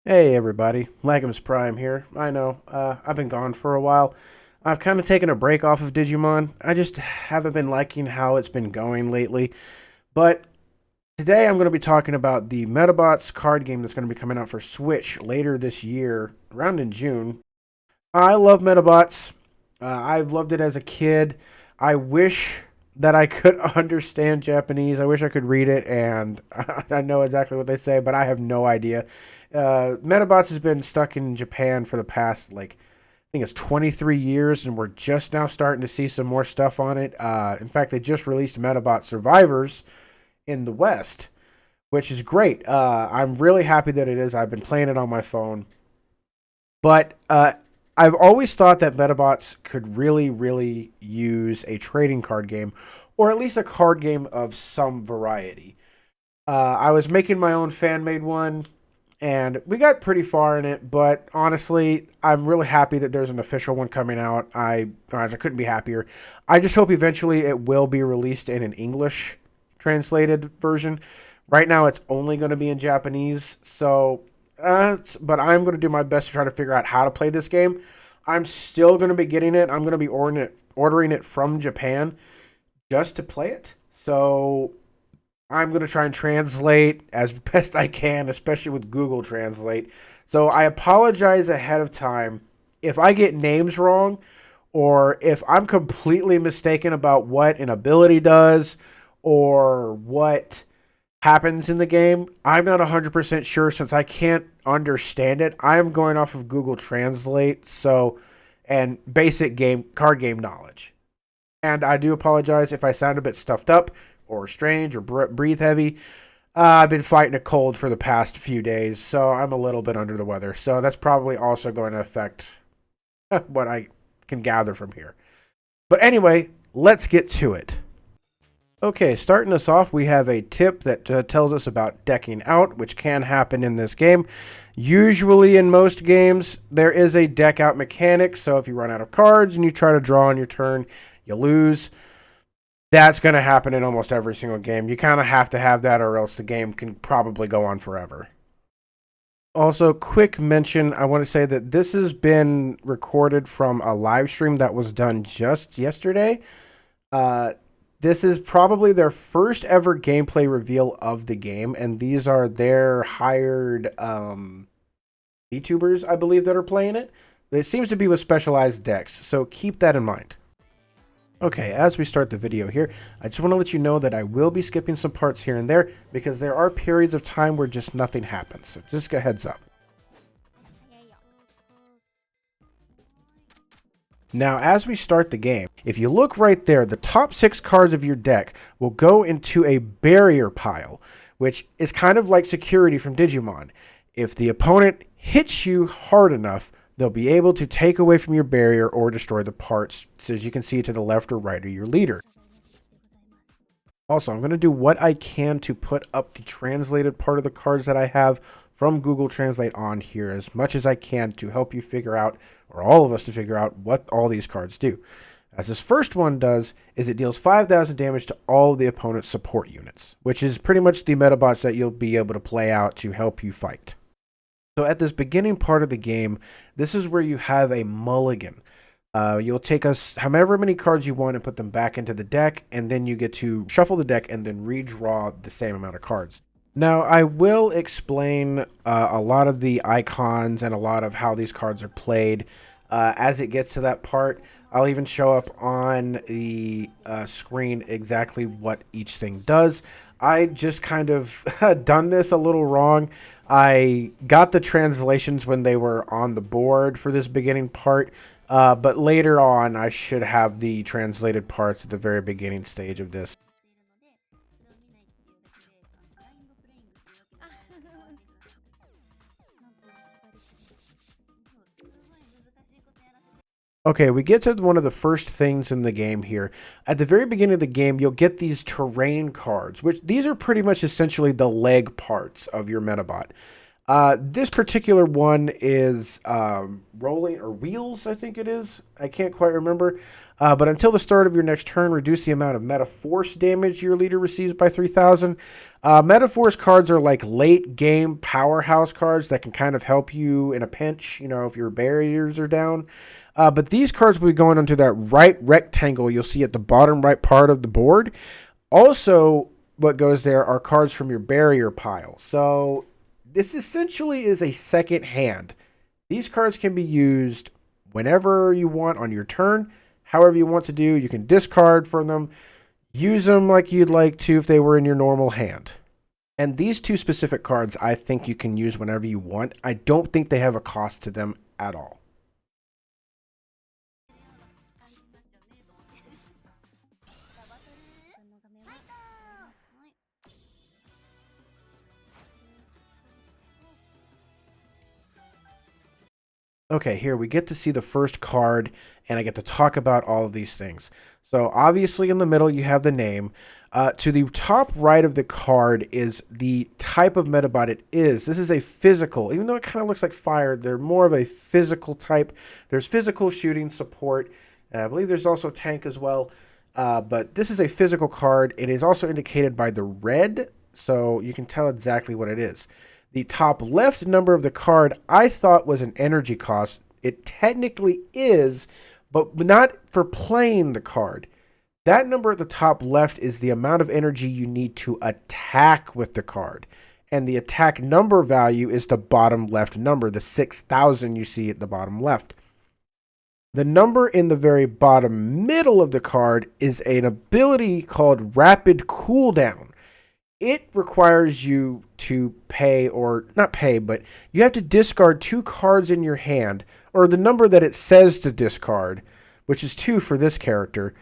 Hey everybody, Lagum's Prime here. I know, I've been gone for a while. I've kind of taken a break off of Digimon. I just haven't been liking how it's been going lately. But today I'm going to be talking about the Medabots card game that's going to be coming out for Switch later this year, around in June. I love Medabots. I've loved it as a kid. I wish that I could understand Japanese. I wish I could read it, and I know exactly what they say, but I have no idea. Medabots has been stuck in Japan for the past, I think it's 23 years, and we're just now starting to see some more stuff on it. In fact, they just released Medabot Survivors in the West, which is great. I'm really happy that it is. I've been playing it on my phone. But I've always thought that Medabots could really, really use a trading card game, or at least a card game of some variety. I was making my own fan made one, and we got pretty far in it. But honestly, I'm really happy that there's an official one coming out. I couldn't be happier. I just hope eventually it will be released in an English translated version. Right now, it's only going to be in Japanese, so but I'm going to do my best to try to figure out how to play this game. I'm still going to be getting it. I'm going to be ordering it from Japan just to play it. So I'm going to try and translate as best I can, especially with Google Translate. So I apologize ahead of time if I get names wrong or if I'm completely mistaken about what an ability does or what happens in the game. I'm not 100% sure since I can't understand it. I'm going off of Google Translate, so and basic game card game knowledge. And I do apologize if I sound a bit stuffed up or strange or breathe heavy. I've been fighting a cold for the past few days, so I'm a little bit under the weather. So that's probably also going to affect what I can gather from here. But anyway, let's get to it. Okay, starting us off, we have a tip that tells us about decking out, which can happen in this game. Usually, in most games, there is a deck out mechanic, so if you run out of cards and you try to draw on your turn, you lose. That's going to happen in almost every single game. You kind of have to have that, or else the game can probably go on forever. Also, quick mention, I want to say that this has been recorded from a live stream that was done just yesterday. Uh, this is probably their first ever gameplay reveal of the game, and these are their hired VTubers, I believe, that are playing it. It seems to be with specialized decks, so keep that in mind. Okay, as we start the video here, I just want to let you know that I will be skipping some parts here and there because there are periods of time where just nothing happens, so just a heads up. Now, as we start the game, if you look right there, the top 6 cards of your deck will go into a barrier pile, which is kind of like security from Digimon. If the opponent hits you hard enough, they'll be able to take away from your barrier or destroy the parts, so as you can see to the left or right of your leader. Also, I'm going to do what I can to put up the translated part of the cards that I have from Google Translate on here as much as I can to help you figure out, or all of us to figure out, what all these cards do. As this first one does, is it deals 5,000 damage to all of the opponent's support units, which is pretty much the Medabots that you'll be able to play out to help you fight. So at this beginning part of the game, this is where you have a mulligan. You'll take us however many cards you want and put them back into the deck, and then you get to shuffle the deck and then redraw the same amount of cards. Now, I will explain a lot of the icons and a lot of how these cards are played as it gets to that part. I'll even show up on the screen exactly what each thing does. I just kind of done this a little wrong. I got the translations when they were on the board for this beginning part, but later on I should have the translated parts at the very beginning stage of this. Okay, we get to one of the first things in the game here. At the very beginning of the game, you'll get these terrain cards, which these are pretty much essentially the leg parts of your Medabot. This particular one is rolling or wheels, I think it is. I can't quite remember. But until the start of your next turn, reduce the amount of meta force damage your leader receives by 3,000. Meta force cards are like late game powerhouse cards that can kind of help you in a pinch, you know, if your barriers are down. But these cards will be going onto that right rectangle you'll see at the bottom right part of the board. Also, what goes there are cards from your barrier pile. So this essentially is a second hand. These cards can be used whenever you want on your turn, however you want to do. You can discard from them, use them like you'd like to if they were in your normal hand. And these two specific cards I think you can use whenever you want. I don't think they have a cost to them at all. Okay, here we get to see the first card, and I get to talk about all of these things. So obviously in the middle you have the name. To the top right of the card is the type of Medabot it is. This is a physical, even though it kind of looks like fire, they're more of a physical type. There's physical shooting support. I believe there's also tank as well. But this is a physical card. It is also indicated by the red, so you can tell exactly what it is. The top left number of the card I thought was an energy cost. It technically is, but not for playing the card. That number at the top left is the amount of energy you need to attack with the card. And the attack number value is the bottom left number, the 6,000 you see at the bottom left. The number in the very bottom middle of the card is an ability called Rapid Cooldown. It requires you to pay, or not pay, but you have to discard 2 cards in your hand, or the number that it says to discard, which is 2 for this character.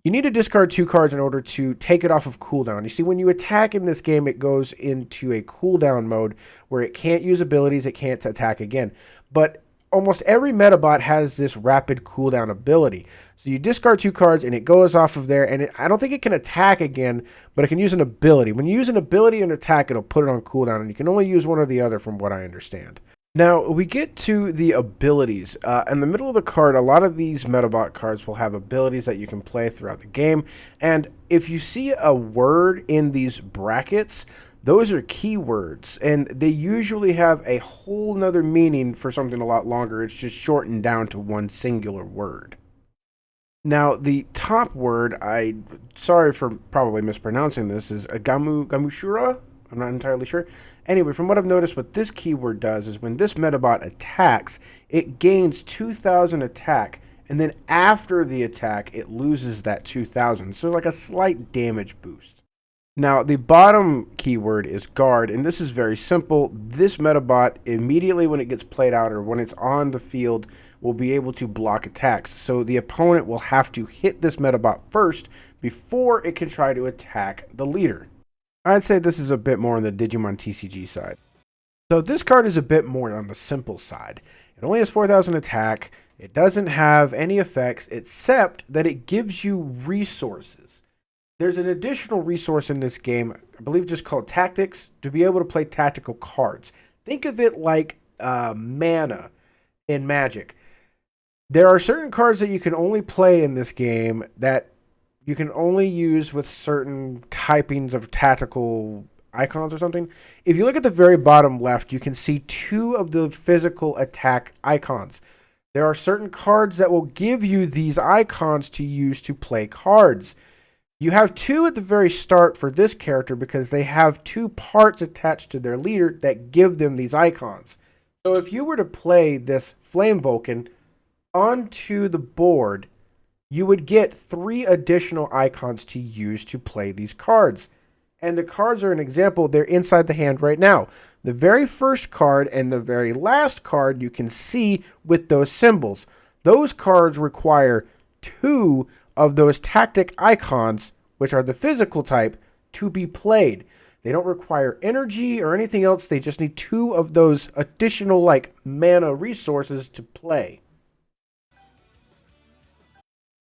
You need to discard 2 cards in order to take it off of cooldown. You see, when you attack in this game, it goes into a cooldown mode where it can't use abilities, it can't attack again. But almost every Medabot has this rapid cooldown ability. So you discard 2 cards and it goes off of there, and I don't think it can attack again, but it can use an ability. When you use an ability and attack, it'll put it on cooldown, and you can only use one or the other from what I understand. Now, we get to the abilities. In the middle of the card, a lot of these Medabot cards will have abilities that you can play throughout the game. And if you see a word in these brackets, those are keywords. And they usually have a whole nother meaning for something a lot longer. It's just shortened down to one singular word. Now, the top word, sorry for probably mispronouncing this, is Gamushura? I'm not entirely sure. Anyway, from what I've noticed, what this keyword does is when this Medabot attacks, it gains 2,000 attack, and then after the attack, it loses that 2,000. So like a slight damage boost. Now, the bottom keyword is guard, and this is very simple. This Medabot, immediately when it gets played out or when it's on the field, will be able to block attacks. So the opponent will have to hit this Medabot first before it can try to attack the leader. I'd say this is a bit more on the Digimon TCG side. So this card is a bit more on the simple side. It only has 4,000 attack. It doesn't have any effects except that it gives you resources. There's an additional resource in this game, I believe just called Tactics, to be able to play tactical cards. Think of it like mana in Magic. There are certain cards that you can only play in this game that you can only use with certain typings of tactical icons or something. If you look at the very bottom left, you can see 2 of the physical attack icons. There are certain cards that will give you these icons to use to play cards. You have 2 at the very start for this character because they have 2 parts attached to their leader that give them these icons. So if you were to play this Flame Vulcan onto the board, you would get 3 additional icons to use to play these cards. And the cards are an example. They're inside the hand right now. The very first card and the very last card you can see with those symbols. Those cards require 2 of those tactic icons, which are the physical type, to be played. They don't require energy or anything else. They just need 2 of those additional like mana resources to play.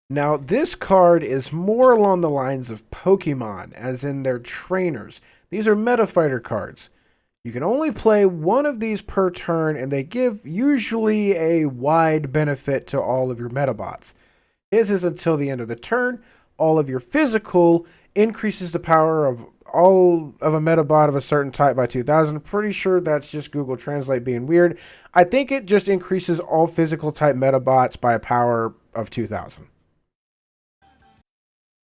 Now, this card is more along the lines of Pokemon, as in their trainers. These are Meta Fighter cards. You can only play one of these per turn, and they give usually a wide benefit to all of your Medabots. His is until the end of the turn. All of your physical increases the power of all of a Medabot of a certain type by 2,000. Pretty sure that's just Google Translate being weird. I think it just increases all physical type Medabots by a power of 2,000.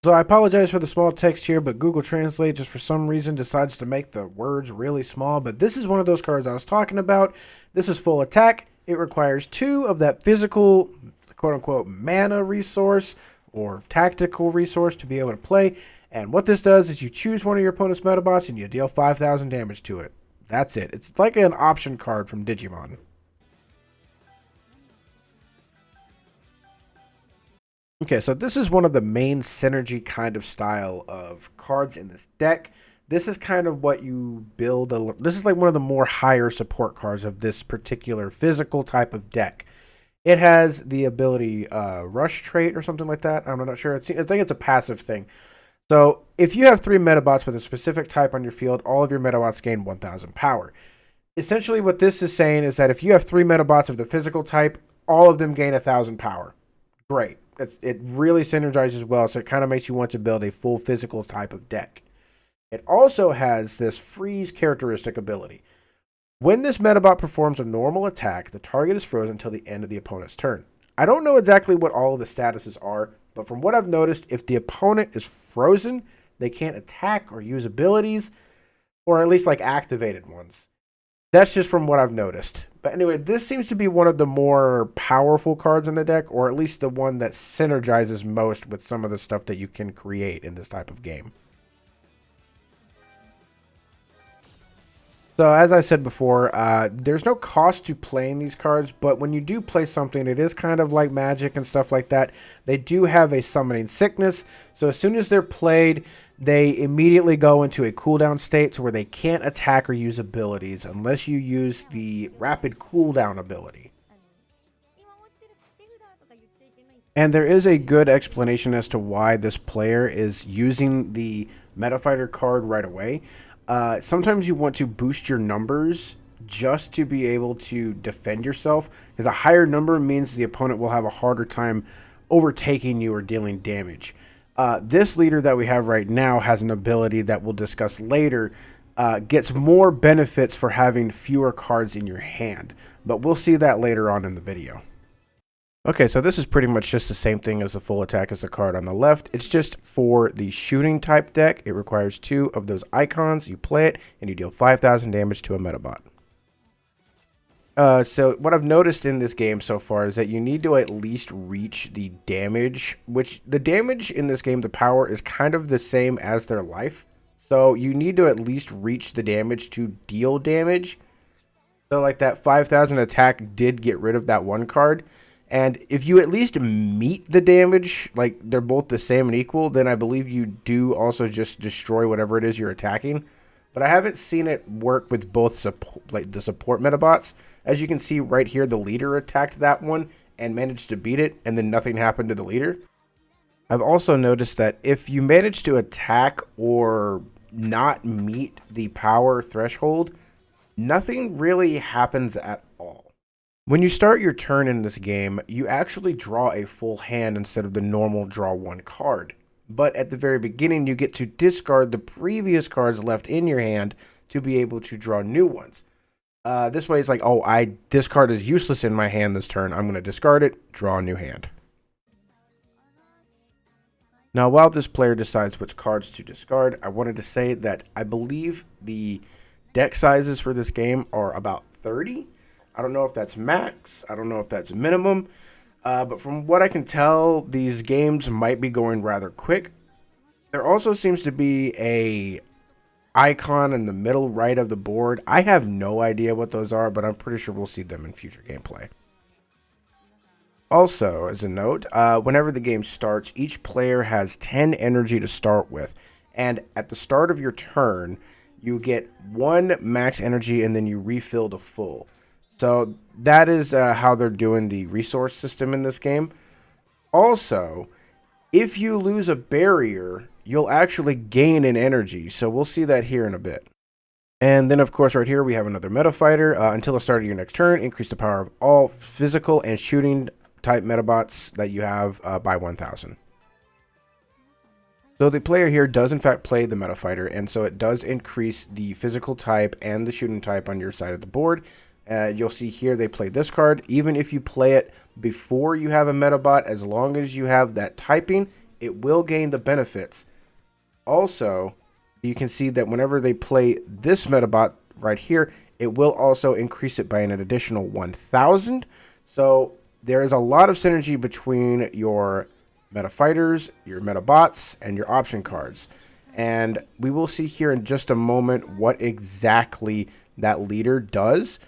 So I apologize for the small text here, but Google Translate just for some reason decides to make the words really small. But this is one of those cards I was talking about. This is full attack. It requires 2 of that physical, quote unquote, mana resource or tactical resource to be able to play. And what this does is you choose one of your opponent's Medabots and you deal 5,000 damage to it. That's it. It's like an option card from Digimon. Okay, so this is one of the main synergy kind of style of cards in this deck. This is kind of what you build. This is like one of the more higher support cards of this particular physical type of deck. It has the ability Rush trait or something like that. I'm not sure. I think it's a passive thing. So if you have 3 Medabots with a specific type on your field, all of your Medabots gain 1,000 power. Essentially what this is saying is that if you have 3 Medabots of the physical type, all of them gain 1,000 power. Great. It really synergizes well, so it kind of makes you want to build a full physical type of deck. It also has this freeze characteristic ability. When this Medabot performs a normal attack, the target is frozen until the end of the opponent's turn. I don't know exactly what all of the statuses are, but from what I've noticed, if the opponent is frozen, they can't attack or use abilities, or at least like activated ones. That's just from what I've noticed. But anyway, this seems to be one of the more powerful cards in the deck, or at least the one that synergizes most with some of the stuff that you can create in this type of game. So as I said before, there's no cost to playing these cards, but when you do play something, it is kind of like Magic and stuff like that. They do have a summoning sickness, so as soon as they're played, they immediately go into a cooldown state to where they can't attack or use abilities unless you use the rapid cooldown ability. And there is a good explanation as to why this player is using the Metafighter card right away. Sometimes you want to boost your numbers just to be able to defend yourself, because a higher number means the opponent will have a harder time overtaking you or dealing damage. This leader that we have right now has an ability that we'll discuss later, gets more benefits for having fewer cards in your hand, but we'll see that later on in the video. Okay, so this is pretty much just the same thing as the full attack as the card on the left. It's just for the shooting type deck. It requires 2 of those icons. You play it, and you deal 5,000 damage to a Medabot. So what I've noticed in this game so far is that you need to at least reach the damage, which the damage in this game, the power is kind of the same as their life. So you need to at least reach the damage to deal damage. So like that 5,000 attack did get rid of that one card. And if you at least meet the damage, like they're both the same and equal, then I believe you do also just destroy whatever it is you're attacking. But I haven't seen it work with both the support Medabots. As you can see right here, the leader attacked that one and managed to beat it, and then nothing happened to the leader. I've also noticed that if you manage to attack or not meet the power threshold, nothing really happens at all. When you start your turn in this game, you actually draw a full hand instead of the normal draw 1 card. But at the very beginning, you get to discard the previous cards left in your hand to be able to draw new ones. This way it's like, oh, this card is useless in my hand this turn. I'm going to discard it, draw a new hand. Now, while this player decides which cards to discard, I wanted to say that I believe the deck sizes for this game are about 30. I don't know if that's max. I don't know if that's minimum. But from what I can tell, these games might be going rather quick. There also seems to be a icon in the middle right of the board. I have no idea what those are, but I'm pretty sure we'll see them in future gameplay. Also, as a note, whenever the game starts, each player has 10 energy to start with. And at the start of your turn, you get 1 max energy and then you refill to full. So that is how they're doing the resource system in this game. Also, if you lose a barrier, you'll actually gain an energy. So we'll see that here in a bit. And then, of course, right here, we have another Meta Fighter. Until the start of your next turn, increase the power of all physical and shooting type Medabots that you have by 1,000. So the player here does, in fact, play the Meta Fighter, and so it does increase the physical type and the shooting type on your side of the board. You'll see here they play this card. Even if you play it before you have a Medabot, as long as you have that typing, it will gain the benefits. Also, you can see that whenever they play this Medabot right here, it will also increase it by an additional 1,000. So there is a lot of synergy between your Meta Fighters, your Medabots, and your option cards. And we will see here in just a moment what exactly that leader does.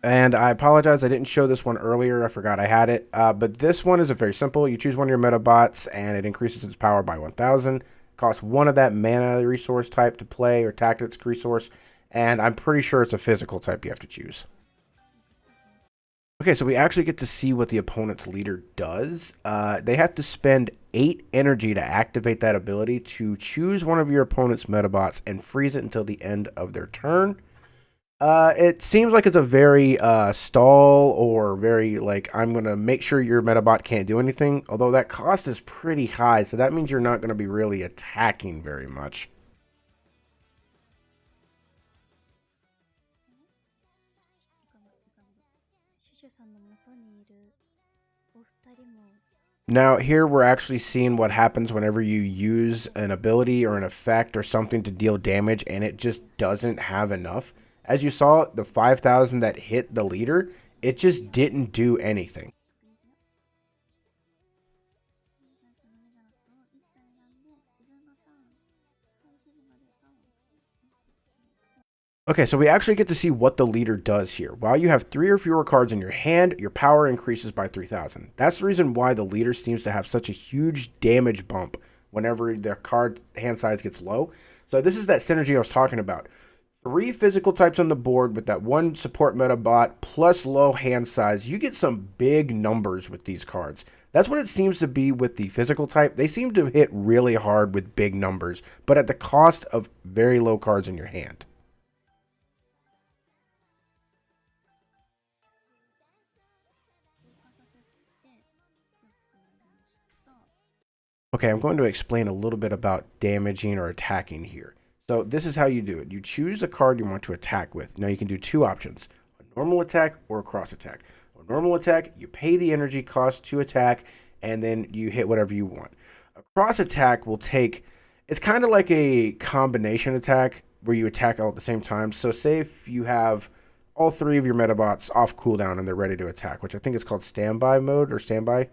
And I apologize, I didn't show this one earlier. I forgot I had it. But this one is very simple. You choose one of your Medabots, and it increases its power by 1,000. Costs one of that mana resource type to play, or tactics resource. And I'm pretty sure it's a physical type you have to choose. Okay, so we actually get to see what the opponent's leader does. They have to spend 8 energy to activate that ability to choose one of your opponent's Medabots and freeze it until the end of their turn. It seems like it's a very stall, or very like, I'm going to make sure your Medabot can't do anything. Although that cost is pretty high, so that means you're not going to be really attacking very much. Now here we're actually seeing what happens whenever you use an ability or an effect or something to deal damage and it just doesn't have enough. As you saw, the 5,000 that hit the leader, it just didn't do anything. Okay, so we actually get to see what the leader does here. While you have 3 or fewer cards in your hand, your power increases by 3,000. That's the reason why the leader seems to have such a huge damage bump whenever their card hand size gets low. So this is that synergy I was talking about. 3 physical types on the board with that 1 support Medabot plus low hand size. You get some big numbers with these cards. That's what it seems to be with the physical type. They seem to hit really hard with big numbers, but at the cost of very low cards in your hand. Okay, I'm going to explain a little bit about damaging or attacking here. So this is how you do it. You choose a card you want to attack with. Now you can do 2 options, a normal attack or a cross attack. A normal attack, you pay the energy cost to attack, and then you hit whatever you want. A cross attack will take, it's kind of like a combination attack where you attack all at the same time. So say if you have all 3 of your Medabots off cooldown and they're ready to attack, which I think is called standby mode or standby.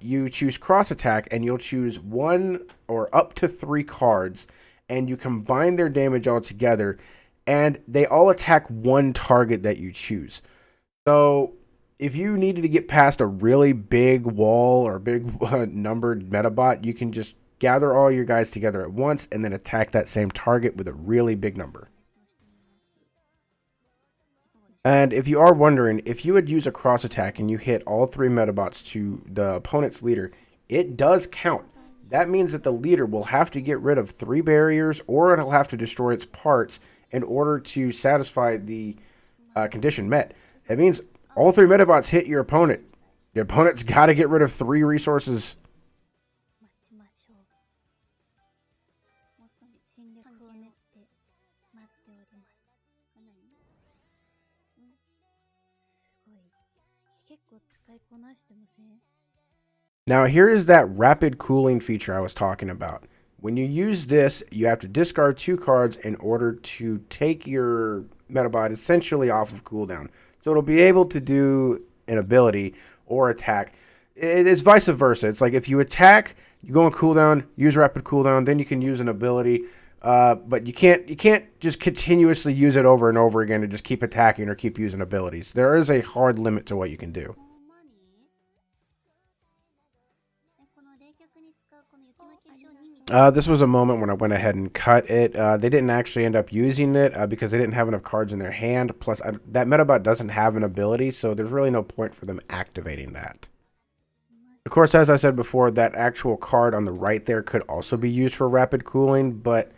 You choose cross attack and you'll choose 1 or up to 3 cards and you combine their damage all together and they all attack 1 target that you choose. So if you needed to get past a really big wall or big numbered Medabot, you can just gather all your guys together at once and then attack that same target with a really big number. And if you are wondering, if you would use a cross attack and you hit all 3 Medabots to the opponent's leader, it does count. That means that the leader will have to get rid of 3 barriers or it'll have to destroy its parts in order to satisfy the condition met. That means all 3 Medabots hit your opponent. Your opponent's got to get rid of 3 resources. Now here is that rapid cooling feature I was talking about. When you use this, you have to discard 2 cards in order to take your Medabot essentially off of cooldown. So it'll be able to do an ability or attack. It's vice versa. It's like if you attack, you go on cooldown, use rapid cooldown, then you can use an ability. But you can't just continuously use it over and over again and just keep attacking or keep using abilities. There is a hard limit to what you can do. This was a moment when I went ahead and cut it. They didn't actually end up using it because they didn't have enough cards in their hand. Plus, that Medabot doesn't have an ability, so there's really no point for them activating that. Of course, as I said before, that actual card on the right there could also be used for rapid cooling, but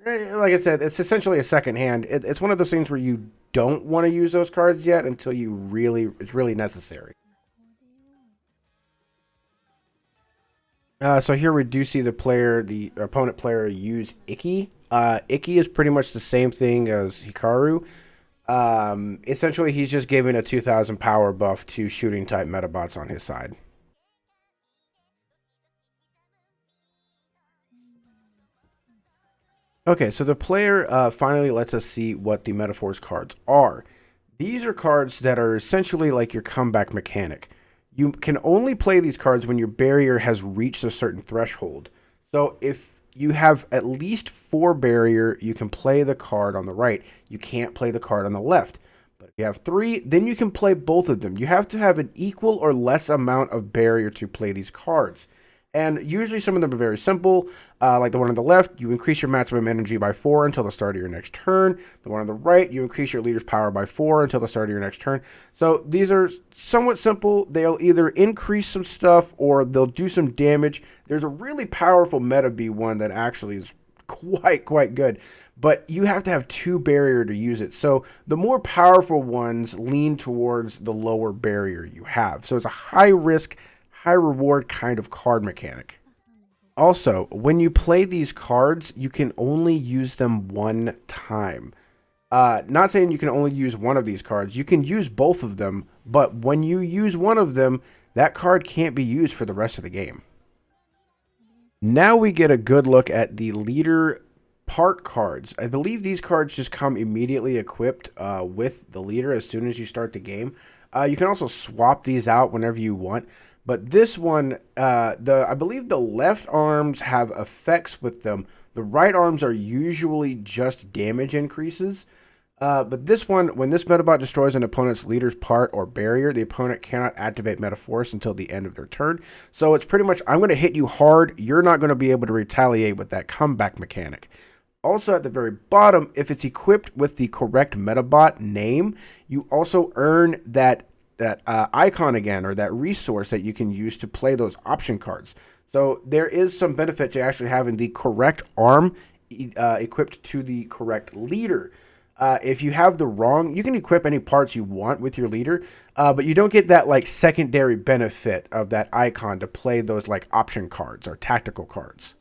like I said, it's essentially a second hand. It's one of those things where you don't want to use those cards yet until it's really necessary. So here we do see the opponent player use Icky. Icky is pretty much the same thing as Hikaru. Essentially, he's just giving a 2000 power buff to shooting type Medabots on his side. Okay, so the player finally lets us see what the Metaphors cards are. These are cards that are essentially like your comeback mechanic. You can only play these cards when your barrier has reached a certain threshold. So if you have at least 4 barrier, you can play the card on the right. You can't play the card on the left. But if you have 3, then you can play both of them. You have to have an equal or less amount of barrier to play these cards. And usually some of them are very simple, like the one on the left, you increase your maximum energy by 4 until the start of your next turn. The one on the right, you increase your leader's power by 4 until the start of your next turn. So these are somewhat simple. They'll either increase some stuff or they'll do some damage. There's a really powerful Meta B one that actually is quite good, but you have to have 2 barrier to use it. So the more powerful ones lean towards the lower barrier you have. So it's a high risk, high reward kind of card mechanic. Also, when you play these cards, you can only use them one time. Not saying you can only use one of these cards. You can use both of them, but when you use one of them, that card can't be used for the rest of the game. Now we get a good look at the leader part cards. I believe these cards just come immediately equipped with the leader as soon as you start the game. You can also swap these out whenever you want. But this one, I believe the left arms have effects with them. The right arms are usually just damage increases. But this one, when this Medabot destroys an opponent's leader's part or barrier, the opponent cannot activate Metaforce until the end of their turn. So it's pretty much, I'm going to hit you hard. You're not going to be able to retaliate with that comeback mechanic. Also, at the very bottom, if it's equipped with the correct Medabot name, you also earn that icon again, or that resource that you can use to play those option cards. So there is some benefit to actually having the correct arm equipped to the correct leader. If you have the wrong, you can equip any parts you want with your leader, but you don't get that like secondary benefit of that icon to play those like option cards or tactical cards.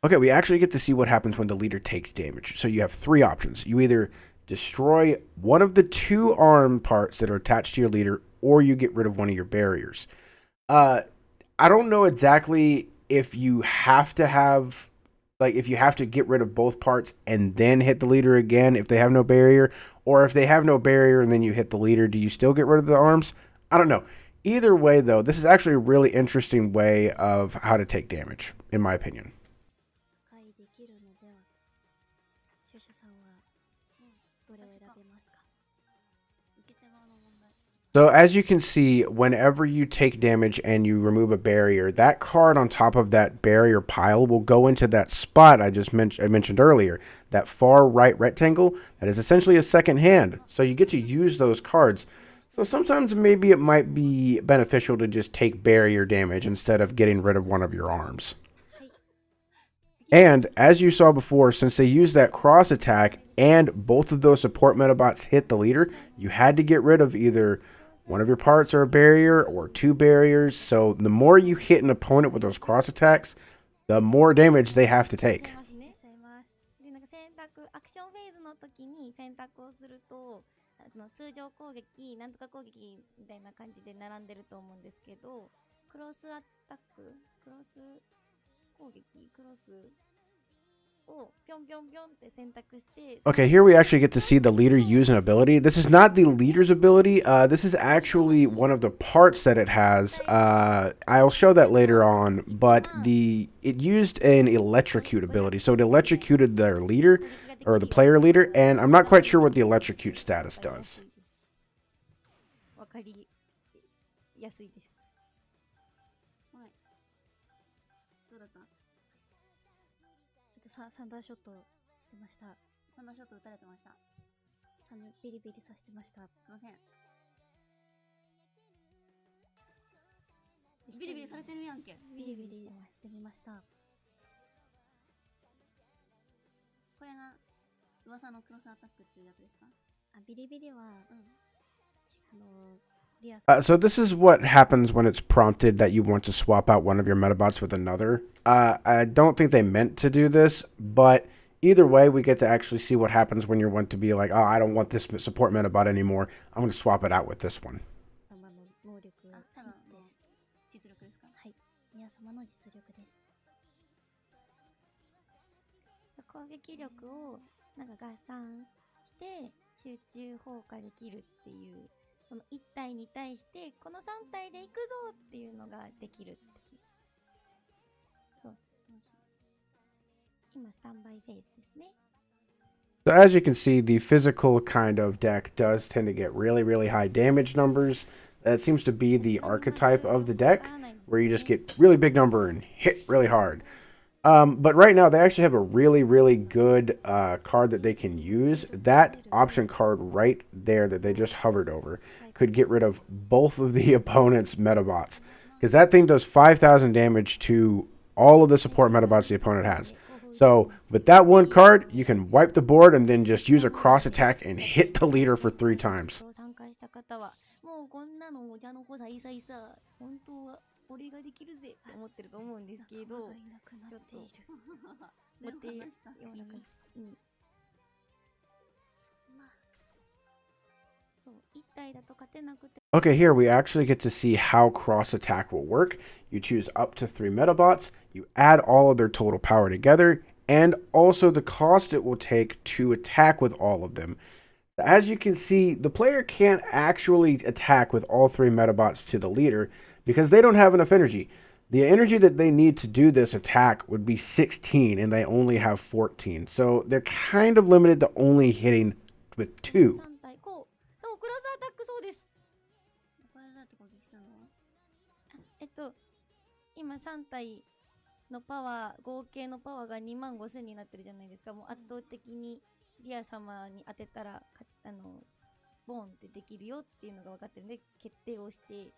Okay, we actually get to see what happens when the leader takes damage. So you have 3 options. You either destroy one of the 2 arm parts that are attached to your leader, or you get rid of one of your barriers. I don't know exactly if you have to have, like, if you have to get rid of both parts and then hit the leader again if they have no barrier, or if they have no barrier and then you hit the leader, do you still get rid of the arms? I don't know. Either way, though, this is actually a really interesting way of how to take damage, in my opinion. So as you can see, whenever you take damage and you remove a barrier, that card on top of that barrier pile will go into that spot I mentioned earlier, that far right rectangle. That is essentially a second hand. So you get to use those cards. So sometimes maybe it might be beneficial to just take barrier damage instead of getting rid of one of your arms. And as you saw before, since they used that cross attack and both of those support Medabots hit the leader, you had to get rid of either one of your parts or a barrier or 2 barriers. So the more you hit an opponent with those cross attacks, the more damage they have to take. Okay, here we actually get to see the leader use an ability. This is not the leader's ability. This is actually one of the parts that it has. I'll show that later on, but it used an electrocute ability. So it electrocuted their leader, or the player leader, and I'm not quite sure what the electrocute status does. サンダーショットしてました。サンダーショット打たれてました。ビリビリさせてました。すいません。ビリビリされてるやんけ。ビリビリしてみました。これが噂のクロスアタックっていうやつですか？ビリビリは、So this is what happens when it's prompted that you want to swap out one of your Medabots with another. I don't think they meant to do this, but either way, we get to actually see what happens when you want to be like, oh, I don't want this support Medabot anymore. I'm going to swap it out with this one. 実力ですか？はい。宮様の実力です。攻撃力をなんか合算して集中砲火できるっていう、その1体に対してこの3体で行くぞっていうのができるっていう。そう。今スタンバイフェイスですね。So as you can see, the physical kind of deck does tend to get really, really high damage numbers. That seems to be the archetype of the deck, where you just get really big number and hit really hard. But right now, they actually have a really, really good card that they can use. That option card right there that they just hovered over could get rid of both of the opponent's Medabots. Because that thing does 5,000 damage to all of the support Medabots the opponent has. So with that one card, you can wipe the board and then just use a cross attack and hit the leader for 3 times. もうこんなのお茶の子さいさいさ、本当は俺ができるぜって思ってると思うんですけど、ちょっと待ってよ、そう一体だと勝てなくて。Okay, here we actually get to see how cross attack will work. You choose up to 3 Medabots, you add all of their total power together, and also the cost it will take to attack with all of them. As you can see, the player can't actually attack with all 3 Medabots to the leader because they don't have enough energy. The energy that they need to do this attack would be 16 and they only have 14. So they're kind of limited to only hitting with 2. 今3体のパワー、合計のパワーが25,000になってるじゃないですか。もう圧倒的にリア様に当てたらボーンってできるよっていうのが分かってるんで決定をして、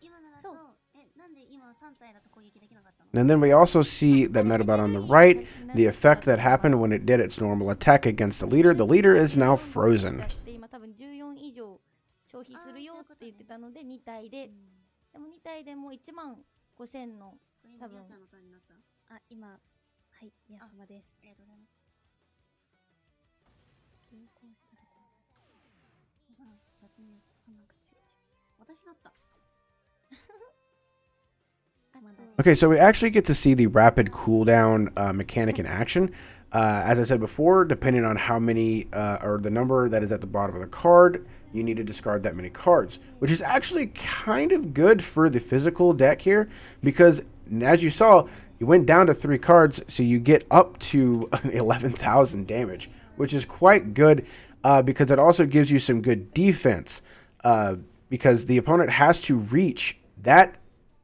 今のだとなんで今3体だと攻撃できなかったの？ And then we also see that Medabot on the right, the effect that happened when it did its normal attack against the leader. The leader is now frozen. 今多分14以上消費するよって言ってたので2体で、でも2体でも15,000の多分今はい宮様です。ありがとうございます。流行したら私だった。Okay, so we actually get to see the rapid cooldown mechanic in action. As I said before, depending on how many or the number that is at the bottom of the card, you need to discard that many cards, which is actually kind of good for the physical deck here because as you saw, you went down to 3 cards, so you get up to 11,000 damage, which is quite good because it also gives you some good defense because the opponent has to reach that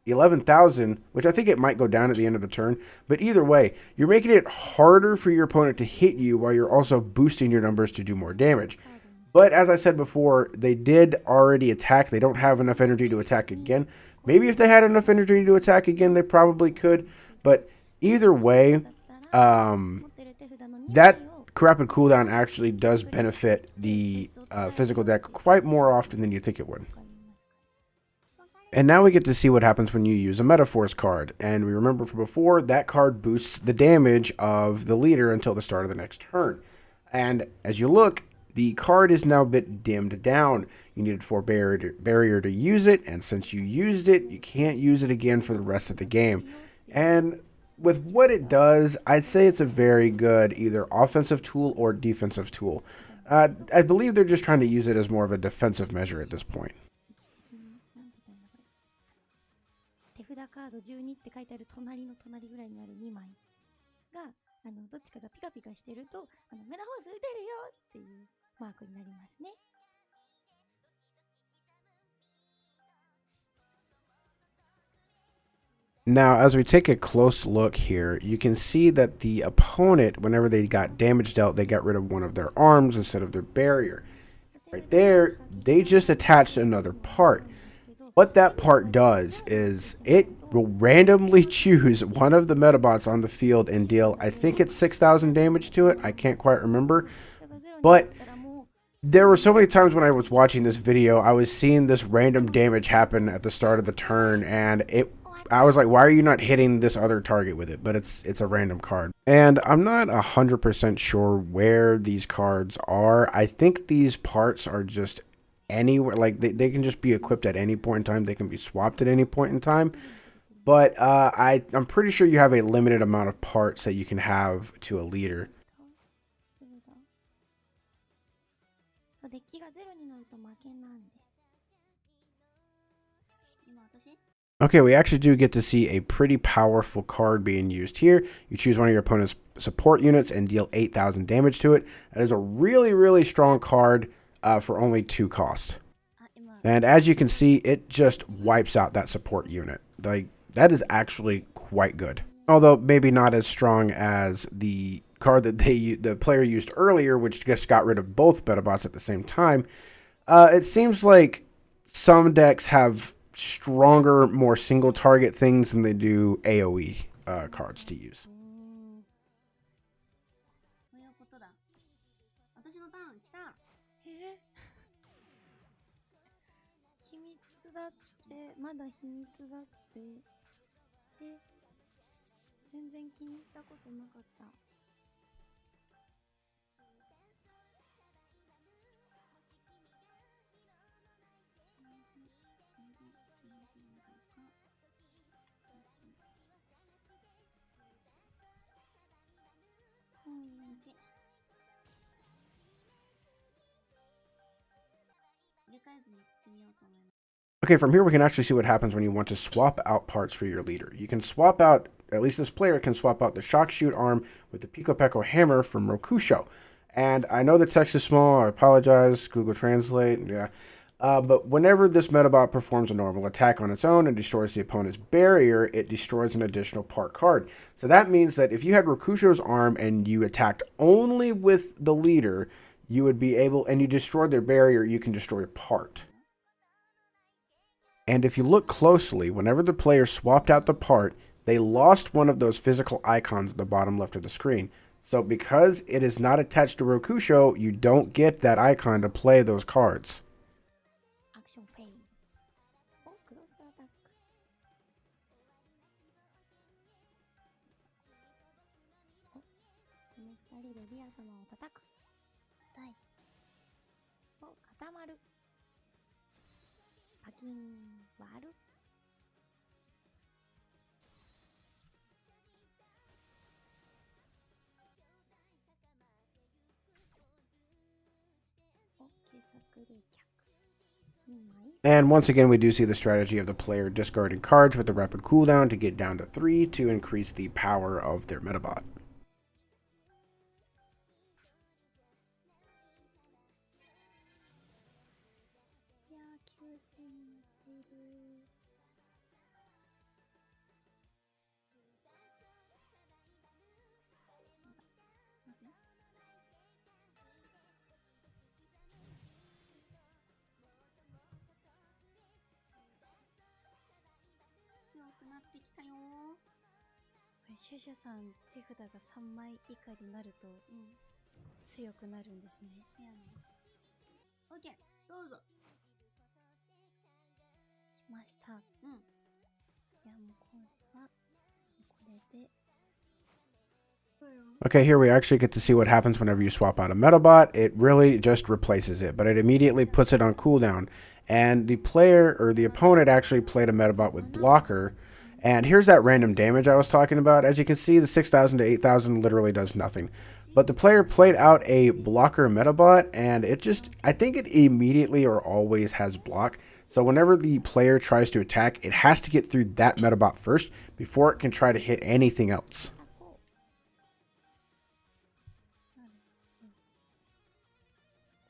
11,000, which I think it might go down at the end of the turn. But either way, you're making it harder for your opponent to hit you while you're also boosting your numbers to do more damage. But as I said before, they did already attack. They don't have enough energy to attack again. Maybe if they had enough energy to attack again, they probably could. But either way, that rapid cooldown actually does benefit the physical deck quite more often than you think it would. And now we get to see what happens when you use a Metaforce card. And we remember from before, that card boosts the damage of the leader until the start of the next turn. And as you look, the card is now a bit dimmed down. You needed 4 barrier to use it, and since you used it, you can't use it again for the rest of the game. And with what it does, I'd say it's a very good either offensive tool or defensive tool. I believe they're just trying to use it as more of a defensive measure at this point. 手札カード12って書いてある隣の隣ぐらいにある2枚がどっちかがピカピカしてるとメダホース打てるよっていうマークになりますね。Now, as we take a close look here, you can see that the opponent, whenever they got damage dealt, they got rid of one of their arms instead of their barrier. Right there, they just attached another part. What that part does is it will randomly choose one of the Medabots on the field and deal, I think it's 6,000 damage to it. I can't quite remember. But there were so many times when I was watching this video, I was seeing this random damage happen at the start of the turn, and I was like, why are you not hitting this other target with it? But it's a random card. And I'm not 100% sure where these cards are. I think these parts are just anywhere, like they can just be equipped at any point in time. They can be swapped at any point in time. But I'm pretty sure you have a limited amount of parts that you can have to a leader. そうデッキがゼロになると負けなんです。今私 Okay, we actually do get to see a pretty powerful card being used here. You choose one of your opponent's support units and deal 8,000 damage to it. That is a really, really strong card for only 2 cost. あ、今 And as you can see, it just wipes out that support unit. Like, that is actually quite good. Although maybe not as strong as the card that the player used earlier, which just got rid of both Medabots at the same time. It seems like some decks have stronger, more single target things than they do AoE cards to use. そういうことだ。私のターン来た。秘密だって、まだ秘密だって。で、全然気にしたことなかった。入れ替えずに行ってみようと思います。 Okay, from here we can actually see what happens when you want to swap out parts for your leader. You can swap out, at least this player can swap out the shock shoot arm with the Pico Peko hammer from Rokusho. And I know the text is small, I apologize, Google Translate, yeah. But whenever this Medabot performs a normal attack on its own and destroys the opponent's barrier, it destroys an additional part card. So that means that if you had Rokusho's arm and you attacked only with the leader, you would be able, and you destroyed their barrier, you can destroy a part. And if you look closely, whenever the player swapped out the part, they lost one of those physical icons at the bottom left of the screen. So because it is not attached to Rokusho, you don't get that icon to play those cards. アクションフェイン。お、クロスアタック。お、この二人でリア様を叩く。痛い。お、固まる。パキン、割る。お、傑作冷却。And once again, we do see the strategy of the player discarding cards with the rapid cooldown to get down to 3 to increase the power of their Medabot. いやー、9000になっている。強くなってきたよー。これシュシュさん手札が3枚以下になると強くなるんですね。せやね。オッケー、どうぞ。来ました。うん。いやもうこれはこれで。Okay, here we actually get to see what happens whenever you swap out a Medabot. It really just replaces it, but it immediately puts it on cooldown. And the player, or the opponent, actually played a Medabot with blocker. And here's that random damage I was talking about. As you can see, the 6,000 to 8,000 literally does nothing. But the player played out a blocker Medabot, and it just, I think it immediately or always has block. So whenever the player tries to attack, it has to get through that Medabot first before it can try to hit anything else.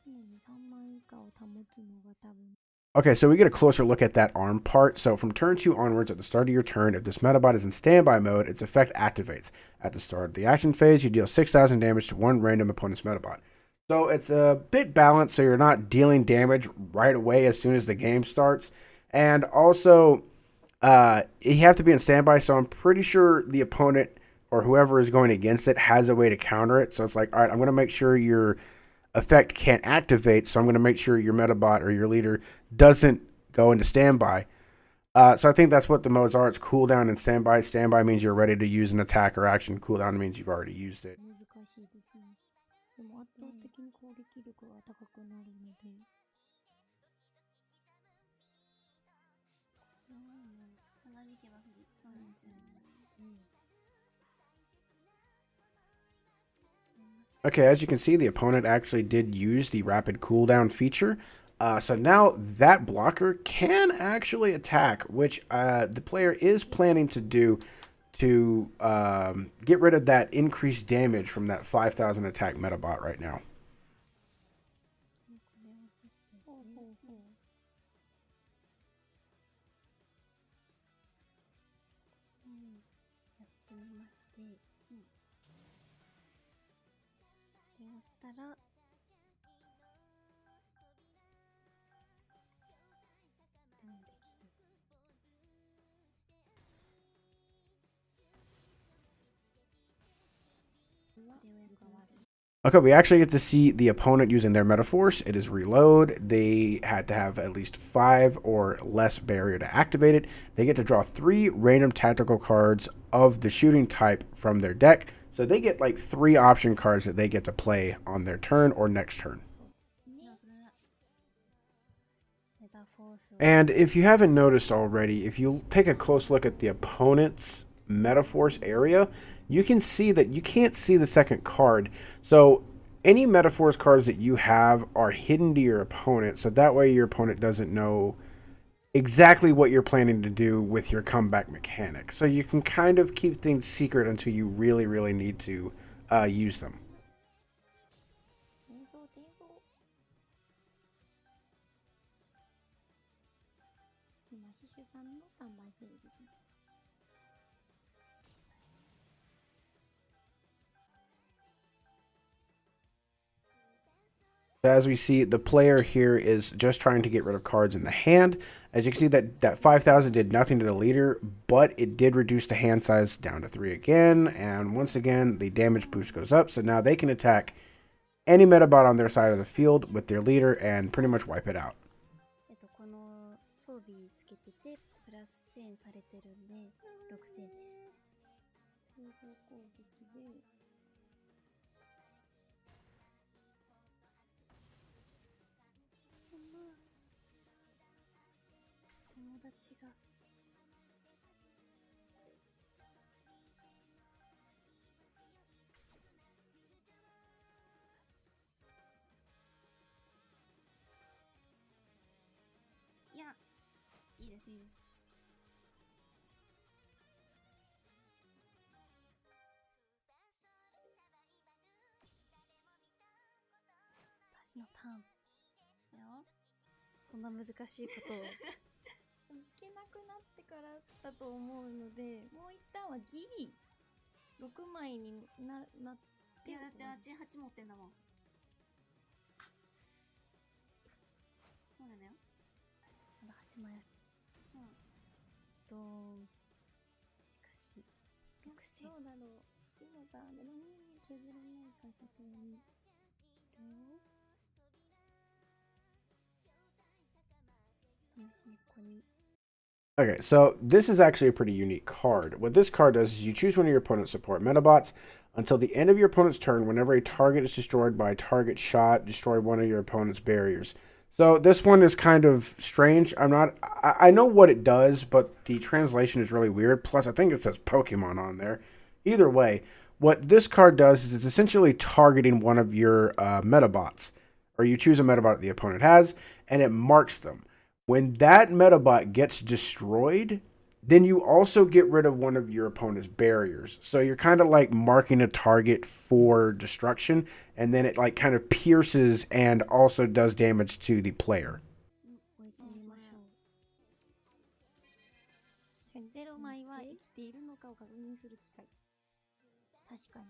常に3枚以下を保つのが多分 Okay, so we get a closer look at that arm part. So from turn 2 onwards, at the start of your turn, if this Medabot is in standby mode, its effect activates. At the start of the action phase, you deal 6,000 damage to one random opponent's Medabot. So it's a bit balanced, so you're not dealing damage right away as soon as the game starts. And also, you have to be in standby, so I'm pretty sure the opponent or whoever is going against it has a way to counter it. So it's like, all right, I'm going to make sure your effect can't activate, so I'm going to make sure your Medabot or your leader doesn't go into standby. So I think that's what the modes are. It's cooldown and standby. Standby means you're ready to use an attack or action. Cooldown means you've already used it. 難しいですね。でも圧倒的に攻撃力が高くなるので。長引けば不利。そうなんですよね。Okay, as you can see, the opponent actually did use the rapid cooldown feature. So now that blocker can actually attack, which the player is planning to do to get rid of that increased damage from that 5,000 attack Medabot right now. ほうほうほう。やってみまして、で押したら、でもできる。これをやってみましょう。 Okay, we actually get to see the opponent using their Metaforce. It is reload. They had to have at least 5 or less barrier to activate it. They get to draw 3 random tactical cards of the shooting type from their deck. So they get like 3 option cards that they get to play on their turn or next turn. And if you haven't noticed already, if you take a close look at the opponent's Metaforce area, you can see that you can't see the second card. So any Metaforce cards that you have are hidden to your opponent, so that way your opponent doesn't know exactly what you're planning to do with your comeback mechanic. So you can kind of keep things secret until you really, really need to use them. 転送転送。今、シシュさんのスタンバイフェーズです。As we see, the player here is just trying to get rid of cards in the hand. As you can see, that 5,000 did nothing to the leader, but it did reduce the hand size down to 3 again. And once again, the damage boost goes up. So now they can attack any Medabot on their side of the field with their leader and pretty much wipe it out. この装備つけててプラス1000されてるんで6000です。通常攻撃で。そんな友達がいやいいですいいです。私のターンよ。そんな難しいことをいけなくなってからだと思うので、もう一旦はギリ6枚になって。いやだってあっち8持ってんだもん。そうなのよ。まだ8枚ある。そう。しかし6000。どうだろう。次のターンで何削れないかさすがに。試しにここに。 Okay, so this is actually a pretty unique card. What this card does is you choose one of your opponent's support Medabots. Until the end of your opponent's turn, whenever a target is destroyed by a target shot, destroy one of your opponent's barriers. So this one is kind of strange. I know what it does, but the translation is really weird. Plus, I think it says Pokemon on there. Either way, what this card does is it's essentially targeting one of your Medabots. Or you choose a Medabot that the opponent has, and it marks them. When that Medabot gets destroyed, then you also get rid of one of your opponent's barriers. So you're kind of like marking a target for destruction, and then it like kind of pierces and also does damage to the player. 確かに。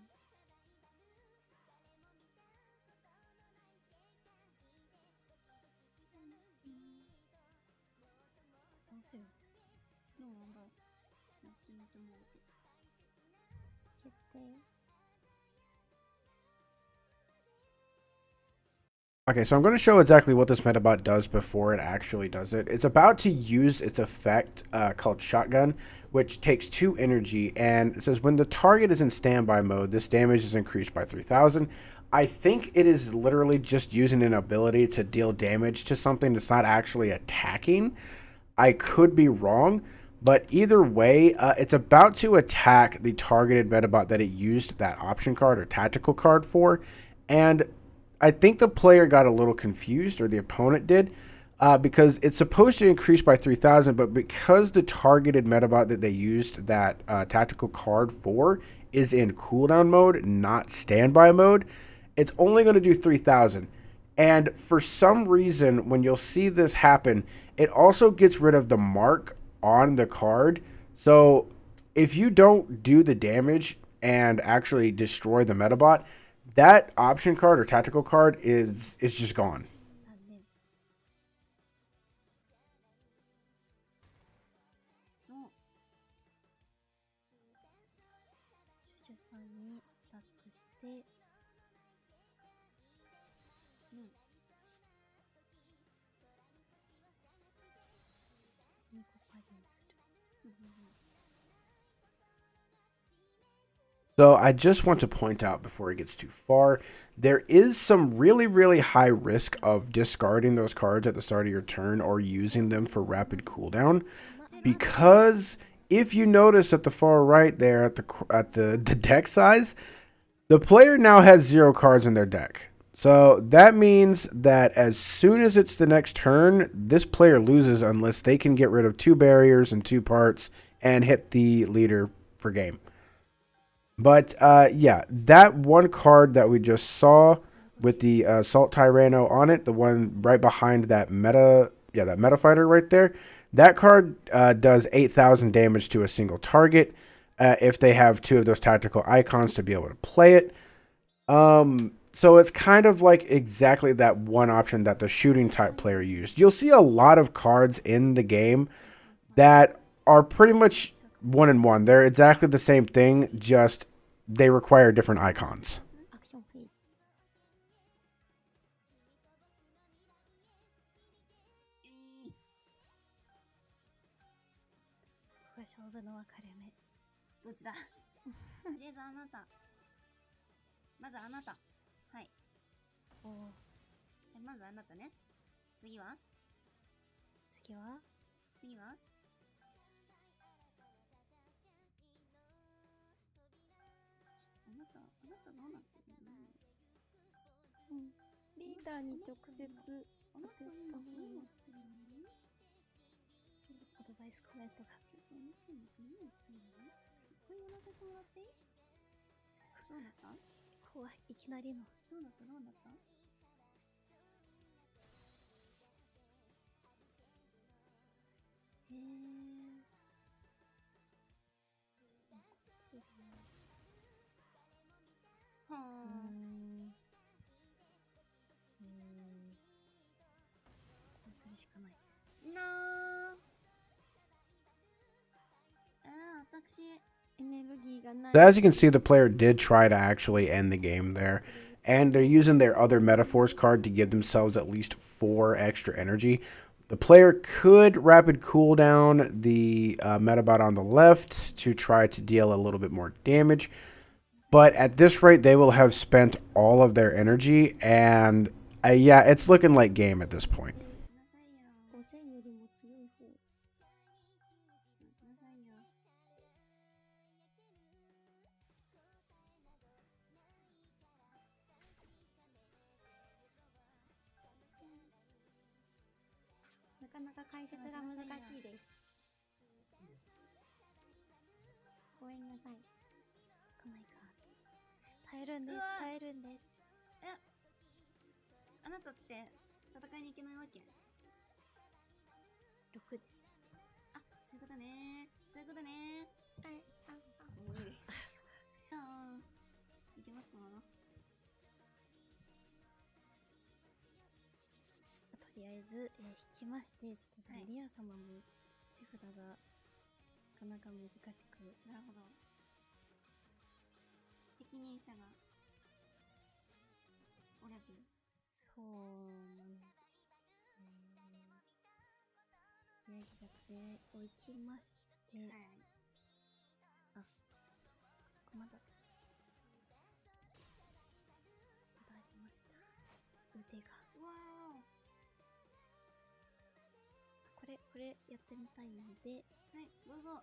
どうするんですか？どうなんだろう。やってみてもらうと。決定。Okay, so I'm going to show exactly what this Medabot does before it actually does it. It's about to use its effect called Shotgun, which takes 2 energy, and it says when the target is in standby mode, this damage is increased by 3,000. I think it is literally just using an ability to deal damage to something that's not actually attacking. I could be wrong, but either way, it's about to attack the targeted Medabot that it used that option card or tactical card for, and I think the player got a little confused, or the opponent did, because it's supposed to increase by 3,000, but because the targeted Metabot that they used that tactical card for is in cooldown mode, not standby mode, it's only going to do 3,000. And for some reason, when you'll see this happen, it also gets rid of the mark on the card. So if you don't do the damage and actually destroy the Metabot, that option card or tactical card is just gone. 残念。のシュシュさんにアタックして、うん。2個パリにする。So I just want to point out before it gets too far, there is some really, really high risk of discarding those cards at the start of your turn or using them for rapid cooldown, because if you notice at the far right there at the deck size, the player now has 0 cards in their deck. So that means that as soon as it's the next turn, this player loses unless they can get rid of 2 barriers and 2 parts and hit the leader for game. But yeah, that one card that we just saw with the Salt Tyranno on it, the one right behind that meta fighter right there, that card does 8,000 damage to a single target if they have 2 of those tactical icons to be able to play it. So it's kind of like exactly that one option that the shooting type player used. You'll see a lot of cards in the game that are pretty much 1-in-1. They're exactly the same thing, just they require different icons. アクションフェーズ。ここが勝負の分かれ目。どっちだ？とりあえずあなた。まずあなた。はい。おお。まずあなたね。次は？次は？次は？あなたどうなってるの？うん。リーダーに直接あなたどうなってるの？アドバイスコメントが。あなたどうなってるの？これやらせてもらっていい？どうなった？怖い、いきなりの。どうなった？こっちだ。はあ。こうするしかないです。なー。私。エネルギーがない。 As you can see, the player did try to actually end the game there, and they're using their other Metaphors card to give themselves at least 4 extra energy. The player could rapid cooldown the Medabot on the left to try to deal a little bit more damage, but at this rate, they will have spent all of their energy, and yeah, it's looking like game at this point. 5000よりも強い方。なかなか解説が難しいです。ごめんなさい。来ないか。耐えるんです。耐えるんです。あなたって戦いに行けないわけ？6です。あ、そういうことね。そういうことね。もういいです。とりあえず、引きまして、ちょっとね、リア様も手札がなかなか難しく。なるほど。適任者がおらず。そうなんですね。とりあえずじゃあこれをいきまして、はい、あ、そこまだありました。腕が。わー。これやってみたいので、はい、どうぞ。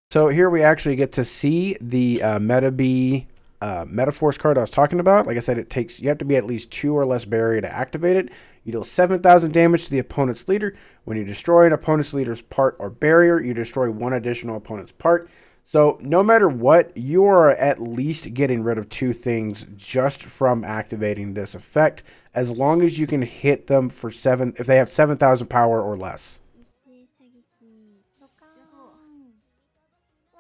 So here we actually get to see the Metaforce card I was talking about. Like I said, you have to be at least 2 or less barrier to activate it. You deal 7,000 damage to the opponent's leader. When you destroy an opponent's leader's part or barrier, you destroy 1 additional opponent's part. So no matter what, you are at least getting rid of 2 things just from activating this effect, as long as you can hit them for 7 if they have 7,000 power or less. ドカーン。わ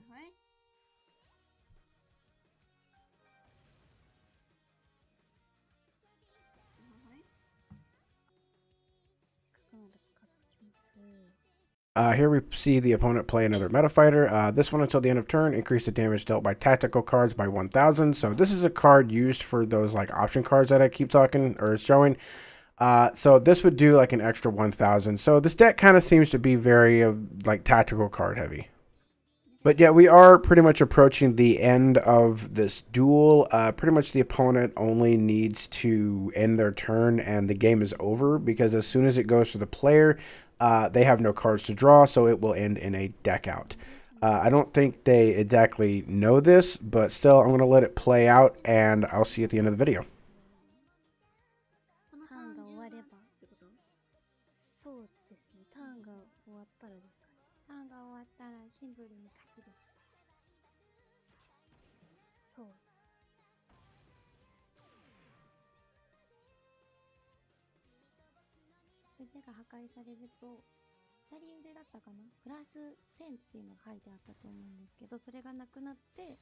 ー。はい。はい。せっかくなら使ってきます。Here we see the opponent play another meta fighter. This one until the end of turn, increase the damage dealt by tactical cards by 1,000. So this is a card used for those like option cards that I keep talking or showing. So this would do like an extra 1,000. So this deck kind of seems to be very like tactical card heavy. But yeah, we are pretty much approaching the end of this duel. Pretty much the opponent only needs to end their turn and the game is over, because as soon as it goes to the player, they have no cards to draw, so it will end in a deck out. I don't think they exactly know this, but still, I'm going to let it play out, and I'll see you at the end of the video. ターンが終わればってこと？そうですね。ターンが終わったらですかね。ターンが終わったらシンプルに勝ちです。そう。腕が破壊されると、左腕だったかな、プラス1000っていうのが書いてあったと思うんですけど、それがなくなって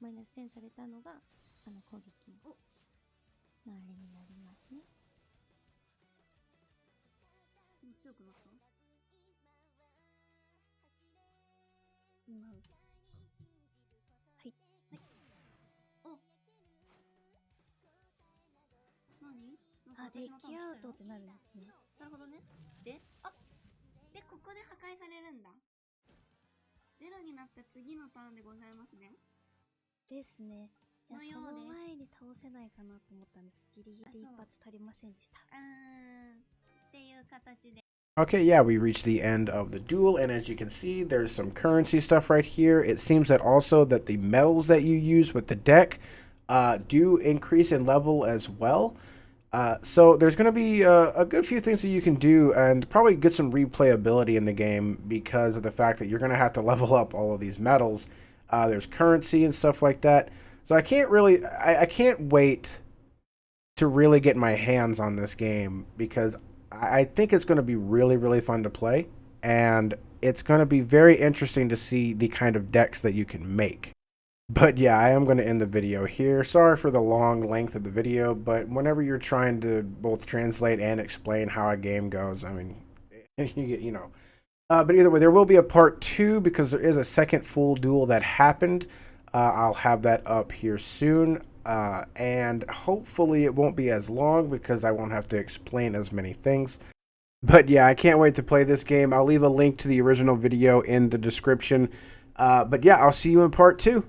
マイナス1000されたのが攻撃のあれになりますね。強くなった？はい。はい。お。何？あ、デッキアウトってなるんですね。なるほどね。で、ここで破壊されるんだ。ゼロになった次のターンでございますね。ですね。いや、その前に倒せないかなと思ったんですけど、ギリギリ一発足りませんでした。っていう形で。Okay, yeah, we reached the end of the duel, and as you can see, there's some currency stuff right here. It seems that also that the metals that you use with the deck do increase in level as well. So there's going to be a good few things that you can do, and probably get some replayability in the game because of the fact that you're going to have to level up all of these metals. There's currency and stuff like that. So I can't really, I can't wait to really get my hands on this game, because I think it's going to be really, really fun to play, and it's going to be very interesting to see the kind of decks that you can make. But yeah, I am going to end the video here. Sorry for the long length of the video, but whenever you're trying to both translate and explain how a game goes, I mean, you know. But either way, there will be a part 2, because there is a second full duel that happened. I'll have that up here soon. And hopefully it won't be as long, because I won't have to explain as many things. But yeah, I can't wait to play this game. I'll leave a link to the original video in the description. But yeah, I'll see you in part 2.